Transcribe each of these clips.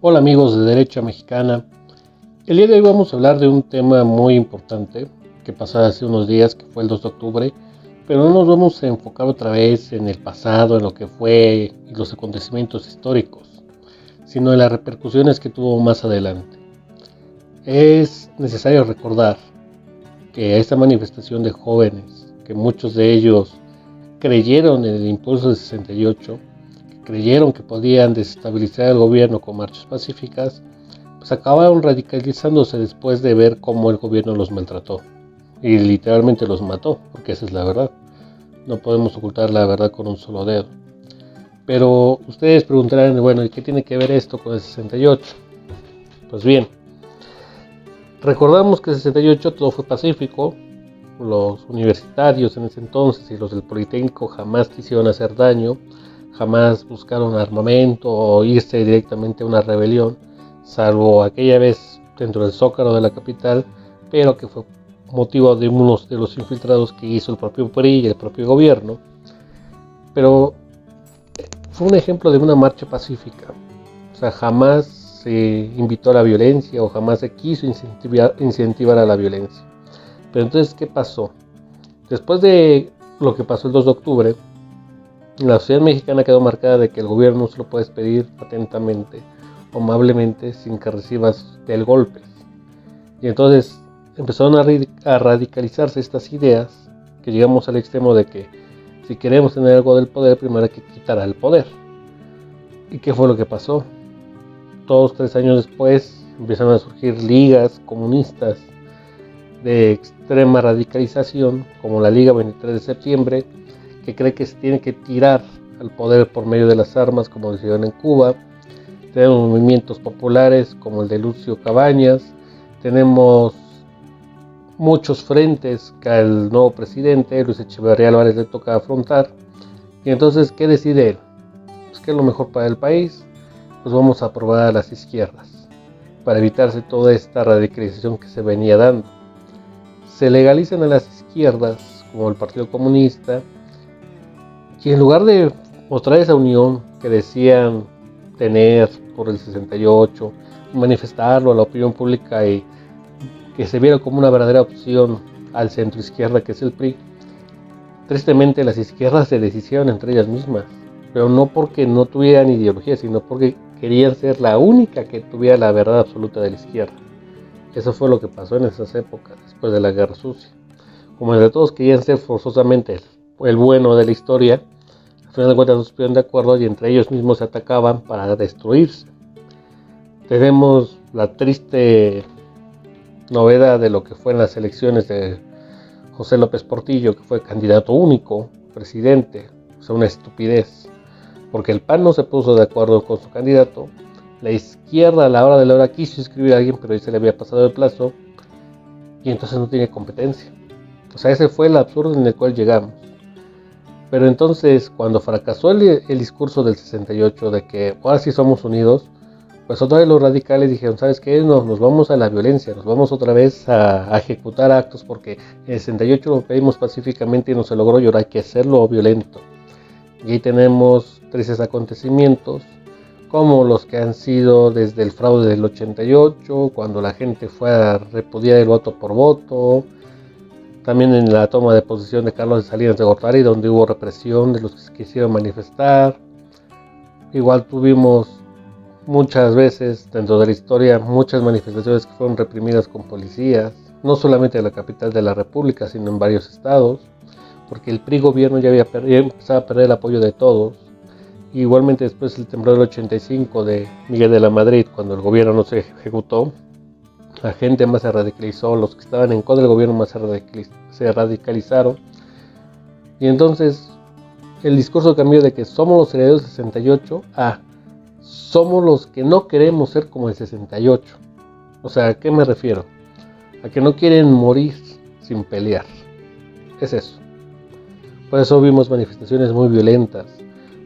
Hola amigos de Derecha Mexicana. El día de hoy vamos a hablar de un tema muy importante que pasó hace unos días, que fue el 2 de octubre, pero no nos vamos a enfocar otra vez en el pasado, en lo que fue y los acontecimientos históricos, sino en las repercusiones que tuvo más adelante. Es necesario recordar que esta manifestación de jóvenes, que muchos de ellos creyeron en el impulso del 68, creyeron que podían desestabilizar el gobierno con marchas pacíficas, pues acabaron radicalizándose después de ver cómo el gobierno los maltrató y literalmente los mató, porque esa es la verdad. No podemos ocultar la verdad con un solo dedo. Pero ustedes preguntarán, bueno, ¿y qué tiene que ver esto con el 68? Pues bien, recordamos que el 68 todo fue pacífico. Los universitarios en ese entonces y los del Politécnico jamás quisieron hacer daño, jamás buscaron armamento o irse directamente a una rebelión, salvo aquella vez dentro del Zócalo de la capital, pero que fue motivo de unos de los infiltrados que hizo el propio PRI y el propio gobierno. Pero fue un ejemplo de una marcha pacífica. O sea, jamás se invitó a la violencia o jamás se quiso incentivar a la violencia. Pero entonces, ¿qué pasó? Después de lo que pasó el 2 de octubre, la sociedad mexicana quedó marcada de que el gobierno se lo puedes pedir atentamente o amablemente sin que recibas del golpe. Y entonces empezaron a radicalizarse estas ideas, que llegamos al extremo de que si queremos tener algo del poder, primero hay que quitar el poder. ¿Y qué fue lo que pasó? 2-3 años después empezaron a surgir ligas comunistas de extrema radicalización, como la Liga 23 de septiembre, que cree que se tiene que tirar al poder por medio de las armas, como hicieron en Cuba. Tenemos movimientos populares como el de Lucio Cabañas, tenemos muchos frentes que al nuevo presidente Luis Echeverría Álvarez le toca afrontar. Y entonces, ¿qué decide él? Pues que es lo mejor para el país, pues vamos a aprobar a las izquierdas, para evitarse toda esta radicalización que se venía dando. Se legalizan a las izquierdas, como el Partido Comunista, y en lugar de mostrar esa unión que decían tener por el 68, manifestarlo a la opinión pública y que se viera como una verdadera opción al centro izquierda, que es el PRI, tristemente las izquierdas se deshicieron entre ellas mismas, pero no porque no tuvieran ideología, sino porque querían ser la única que tuviera la verdad absoluta de la izquierda. Eso fue lo que pasó en esas épocas, después de la Guerra Sucia. Como entre todos querían ser forzosamente el bueno de la historia, al final de cuentas no se pusieron de acuerdo y entre ellos mismos se atacaban para destruirse. Tenemos la triste novedad de lo que fue en las elecciones de José López Portillo, que fue candidato único, presidente. O sea, una estupidez, porque el PAN no se puso de acuerdo con su candidato. La izquierda a la hora de la hora quiso inscribir a alguien, pero ya se le había pasado el plazo y entonces no tiene competencia. O sea, ese fue el absurdo en el cual llegamos. Pero entonces, cuando fracasó el discurso del 68 de que ahora sí somos unidos, pues otra vez los radicales dijeron, ¿sabes qué? No, nos vamos a la violencia, nos vamos otra vez a ejecutar actos, porque en el 68 lo pedimos pacíficamente y no se logró, y ahora hay que hacerlo violento. Y ahí tenemos tristes acontecimientos, como los que han sido desde el fraude del 88, cuando la gente fue a repudiar el voto por voto, también en la toma de posesión de Carlos de Salinas de Gortari, donde hubo represión de los que se quisieron manifestar. Igual tuvimos muchas veces dentro de la historia muchas manifestaciones que fueron reprimidas con policías, no solamente en la capital de la República, sino en varios estados, porque el PRI gobierno ya empezaba a perder el apoyo de todos. Igualmente después del temblor del 85 de Miguel de la Madrid, cuando el gobierno no se ejecutó, la gente más se radicalizó, los que estaban en contra del gobierno más se radicalizaron. Y entonces el discurso cambió de que somos los herederos del 68 a somos los que no queremos ser como el 68. O sea, ¿a qué me refiero? A que no quieren morir sin pelear. Es eso. Por eso vimos manifestaciones muy violentas.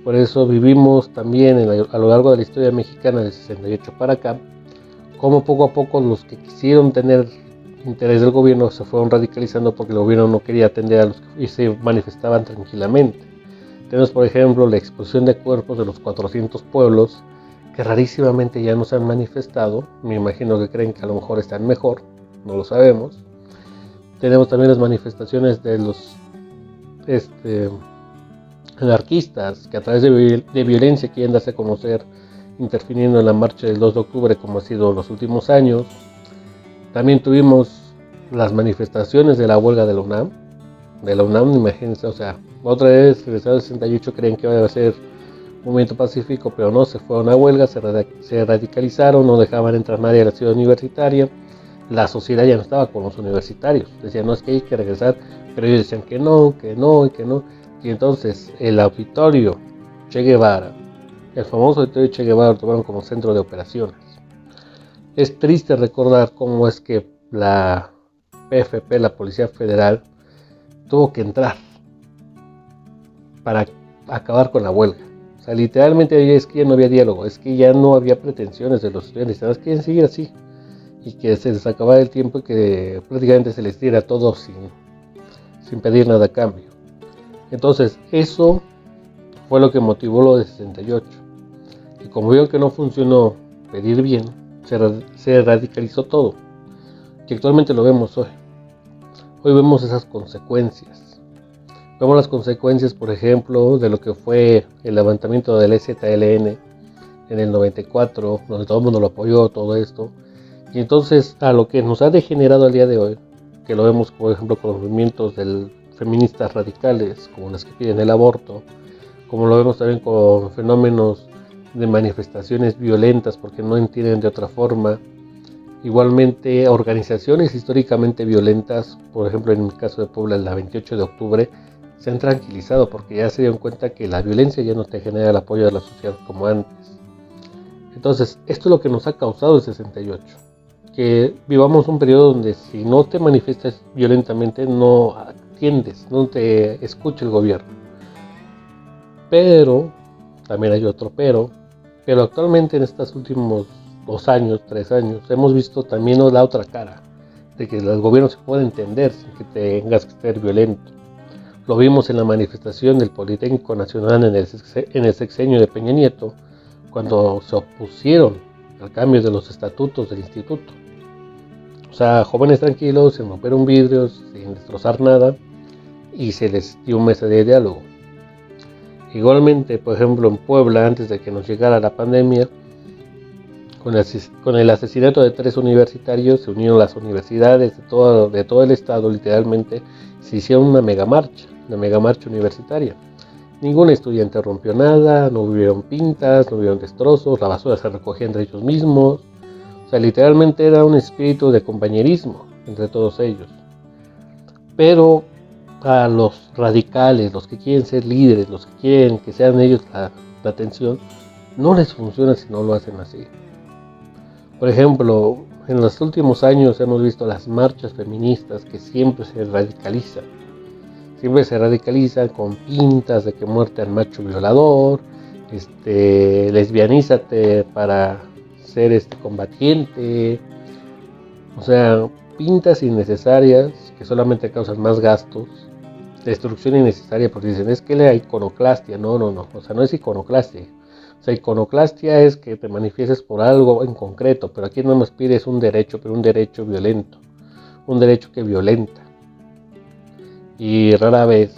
Por eso vivimos también a lo largo de la historia mexicana del 68 para acá, como poco a poco los que quisieron tener interés del gobierno se fueron radicalizando porque el gobierno no quería atender a los que se manifestaban tranquilamente. Tenemos, por ejemplo, la exposición de cuerpos de los 400 pueblos que rarísimamente ya no se han manifestado. Me imagino que creen que a lo mejor están mejor, no lo sabemos. Tenemos también las manifestaciones de los anarquistas que a través de violencia quieren darse a conocer, interfiriendo en la marcha del 2 de octubre como ha sido los últimos años. También tuvimos las manifestaciones de la huelga de la UNAM. Imagínense, o sea, otra vez regresaron al 68, creen que va a ser un movimiento pacífico, pero no, se fue a una huelga, se radicalizaron, no dejaban entrar nadie a la ciudad universitaria. La sociedad ya no estaba con los universitarios, decían, no, es que hay que regresar, pero ellos decían que no, que no y que no. Y entonces el auditorio Che Guevara, el famoso auditorio Che Guevara, lo tomaron como centro de operaciones. Es triste recordar cómo es que la PFP, la Policía Federal, tuvo que entrar para acabar con la huelga. O sea, literalmente es que ya no había diálogo, es que ya no había pretensiones de los estudiantes, nada más quieren seguir así. Y que se les acabara el tiempo y que prácticamente se les diera todo sin pedir nada a cambio. Entonces, eso fue lo que motivó lo de 68. Y como vieron que no funcionó pedir bien, se radicalizó todo. Y actualmente lo vemos hoy. Hoy vemos esas consecuencias. Vemos las consecuencias, por ejemplo, de lo que fue el levantamiento del EZLN en el 94, donde todo el mundo lo apoyó, todo esto. Y entonces a lo que nos ha degenerado al día de hoy, que lo vemos por ejemplo con los movimientos feministas radicales, como las que piden el aborto, como lo vemos también con fenómenos de manifestaciones violentas porque no entienden de otra forma. Igualmente organizaciones históricamente violentas, por ejemplo en el caso de Puebla, la 28 de octubre, se han tranquilizado porque ya se dieron cuenta que la violencia ya no te genera el apoyo de la sociedad como antes. Entonces, esto es lo que nos ha causado el 68. Que vivamos un periodo donde si no te manifiestas violentamente no atiendes, no te escucha el gobierno. Pero, también hay otro pero actualmente en estos últimos 2 años, 3 años, hemos visto también la otra cara, de que el gobierno se puede entender sin que tengas que ser violento. Lo vimos en la manifestación del Politécnico Nacional en el sexenio de Peña Nieto, cuando se opusieron al cambio de los estatutos del instituto. O sea, jóvenes tranquilos, sin romper un vidrio, sin destrozar nada, y se les dio un mes de diálogo. Igualmente, por ejemplo, en Puebla, antes de que nos llegara la pandemia, con el asesinato de 3 universitarios, se unieron las universidades de todo el estado, literalmente, se hicieron una mega marcha universitaria. Ningún estudiante rompió nada, no hubieron pintas, no hubieron destrozos, la basura se recogía entre ellos mismos. O sea, literalmente era un espíritu de compañerismo entre todos ellos. Pero a los radicales, los que quieren ser líderes, los que quieren que sean ellos la atención, no les funciona si no lo hacen así. Por ejemplo, en los últimos años hemos visto las marchas feministas que siempre se radicalizan. Siempre se radicalizan con pintas de que muerte al macho violador, lesbianízate para ser combatiente. O sea, pintas innecesarias que solamente causan más gastos, destrucción innecesaria, porque dicen, es que la iconoclastia. No, o sea, no es iconoclastia. O sea, iconoclastia es que te manifiestes por algo en concreto, pero aquí no nos pides un derecho, pero un derecho violento, un derecho que violenta. Y rara vez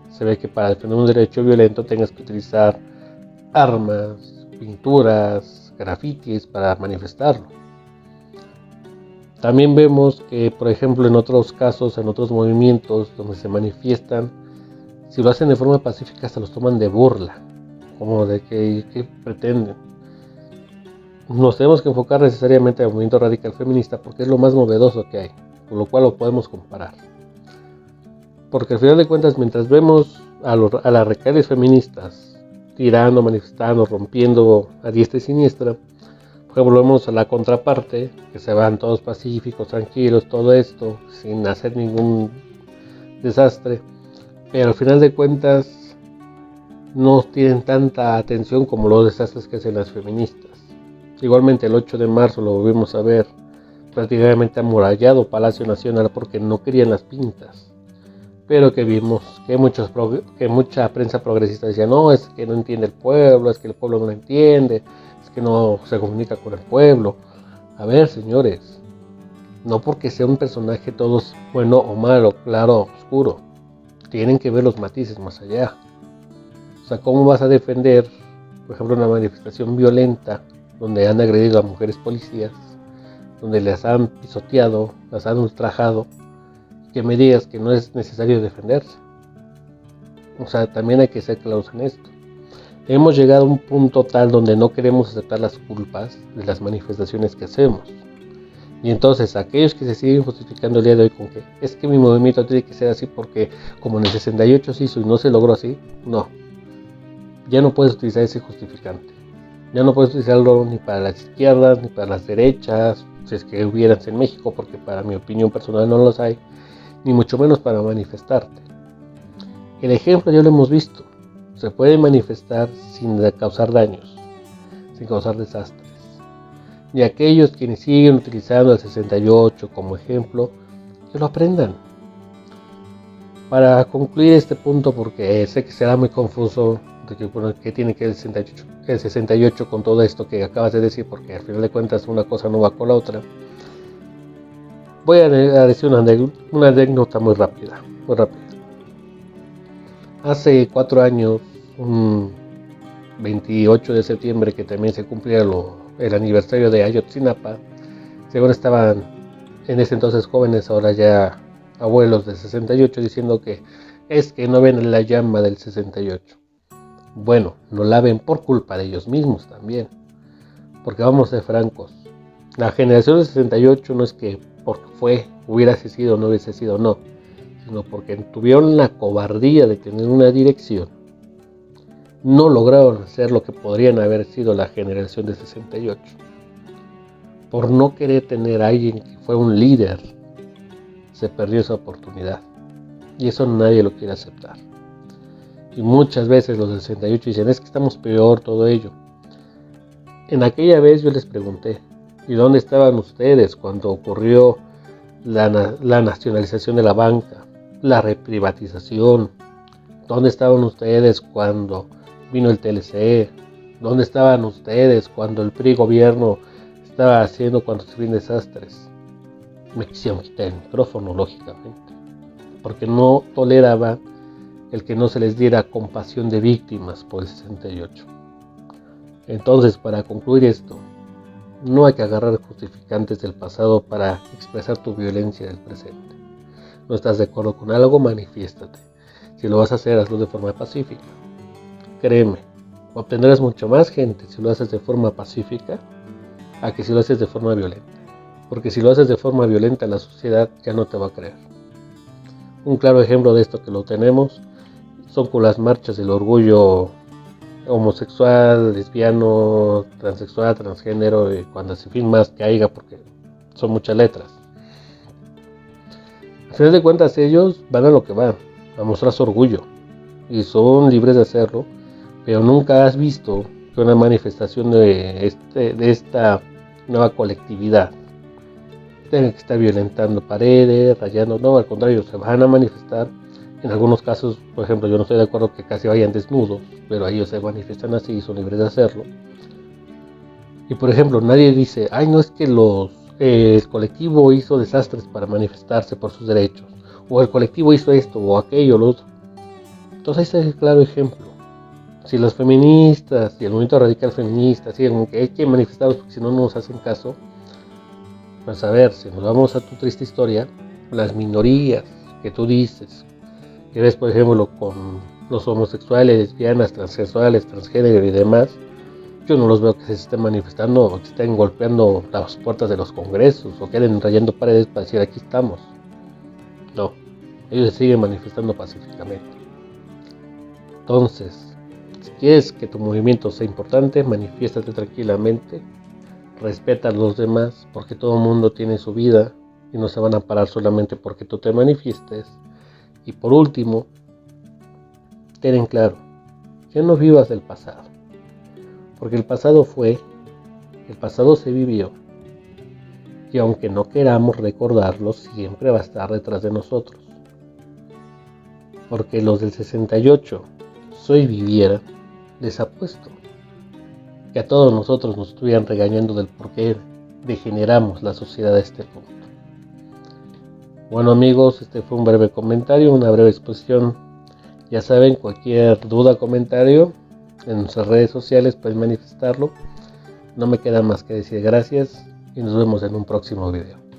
se ve que para defender un derecho violento tengas que utilizar armas, pinturas, grafitis para manifestarlo. También vemos que, por ejemplo, en otros casos, en otros movimientos donde se manifiestan, si lo hacen de forma pacífica se los toman de burla, como de que pretenden. Nos tenemos que enfocar necesariamente al movimiento radical feminista porque es lo más novedoso que hay, por lo cual lo podemos comparar. Porque al final de cuentas, mientras vemos a las radicales feministas tirando, manifestando, rompiendo a diestra y siniestra, por ejemplo, vemos a la contraparte, que se van todos pacíficos, tranquilos, todo esto, sin hacer ningún desastre, pero al final de cuentas no tienen tanta atención como los desastres que hacen las feministas. Igualmente el 8 de marzo lo volvimos a ver prácticamente amurallado Palacio Nacional porque no querían las pintas. Pero que vimos que mucha prensa progresista decía, no, es que no entiende el pueblo, es que el pueblo no lo entiende, es que no se comunica con el pueblo. A ver, señores, no porque sea un personaje todo es bueno o malo, claro o oscuro. Tienen que ver los matices más allá. O sea, ¿cómo vas a defender, por ejemplo, una manifestación violenta donde han agredido a mujeres policías, donde las han pisoteado, las han ultrajado, que me digas que no es necesario defenderse? O sea, también hay que ser claros en esto. Hemos llegado a un punto tal donde no queremos aceptar las culpas de las manifestaciones que hacemos. Y entonces aquellos que se siguen justificando el día de hoy con que es que mi movimiento tiene que ser así porque como en el 68 se hizo y no se logró así, no. Ya no puedes utilizar ese justificante. Ya no puedes utilizarlo ni para las izquierdas, ni para las derechas, si es que hubieras en México, porque para mi opinión personal no los hay, ni mucho menos para manifestarte. El ejemplo ya lo hemos visto. Se puede manifestar sin causar daños, sin causar desastres. Y aquellos quienes siguen utilizando el 68 como ejemplo, que lo aprendan. Para concluir este punto, porque sé que será muy confuso de que tiene que el 68 con todo esto que acabas de decir, porque al final de cuentas una cosa no va con la otra, voy a decir una anécdota muy rápida. Hace 4 años, un 28 de septiembre, que también se cumplía el aniversario de Ayotzinapa, según estaban en ese entonces jóvenes, ahora ya abuelos de 68, diciendo que es que no ven la llama del 68. Bueno, no la ven por culpa de ellos mismos también, porque vamos a ser francos, la generación del 68 no es que porque hubiese sido o no hubiese sido, no, sino porque tuvieron la cobardía de tener una dirección. No lograron hacer lo que podrían haber sido la generación de 68. Por no querer tener a alguien que fue un líder, se perdió esa oportunidad. Y eso nadie lo quiere aceptar. Y muchas veces los del 68 dicen, es que estamos peor, todo ello. En aquella vez yo les pregunté, ¿y dónde estaban ustedes cuando ocurrió la nacionalización de la banca, la reprivatización? ¿Dónde estaban ustedes cuando vino el TLC? ¿Dónde estaban ustedes cuando el PRI gobierno estaba haciendo cuando se ven desastres? Me quisieron quitar el micrófono, lógicamente, porque no toleraban el que no se les diera compasión de víctimas por el 68. Entonces, para concluir esto, no hay que agarrar justificantes del pasado para expresar tu violencia del presente. ¿No estás de acuerdo con algo? Manifiéstate. Si lo vas a hacer, hazlo de forma pacífica. Créeme, obtendrás mucho más gente si lo haces de forma pacífica a que si lo haces de forma violenta. Porque si lo haces de forma violenta, la sociedad ya no te va a creer. Un claro ejemplo de esto que lo tenemos son con las marchas del orgullo homosexual, lesbiano, transexual, transgénero, y cuando se fin más que haya, porque son muchas letras. Al final de cuentas ellos van a lo que van, a mostrar su orgullo, y son libres de hacerlo, pero nunca has visto que una manifestación de esta nueva colectividad tenga que estar violentando paredes, rayando, no, al contrario, se van a manifestar. En algunos casos, por ejemplo, yo no estoy de acuerdo que casi vayan desnudos, pero ellos se manifiestan así y son libres de hacerlo. Y por ejemplo, nadie dice, ay, no es que el colectivo hizo desastres para manifestarse por sus derechos, o el colectivo hizo esto, o aquello, lo otro. Entonces ahí está el claro ejemplo. Si los feministas y el movimiento radical feminista siguen que hay que manifestarlos porque si no nos hacen caso, pues a ver, si nos vamos a tu triste historia, las minorías que tú dices, que ves por ejemplo con los homosexuales, lesbianas, transexuales, transgénero y demás, yo no los veo que se estén manifestando o que estén golpeando las puertas de los congresos o que queden rayando paredes para decir aquí estamos. No, ellos se siguen manifestando pacíficamente. Entonces, si quieres que tu movimiento sea importante, manifiéstate tranquilamente, respeta a los demás, porque todo el mundo tiene su vida y no se van a parar solamente porque tú te manifiestes. Y por último, ten en claro que no vivas del pasado, porque el pasado fue, el pasado se vivió, y aunque no queramos recordarlo, siempre va a estar detrás de nosotros. Porque los del 68, si hoy vivieran, les apuesto que a todos nosotros nos estuvieran regañando del por qué degeneramos la sociedad a este punto. Bueno amigos, este fue un breve comentario, una breve exposición. Ya saben, cualquier duda, comentario en nuestras redes sociales pueden manifestarlo. No me queda más que decir gracias y nos vemos en un próximo video.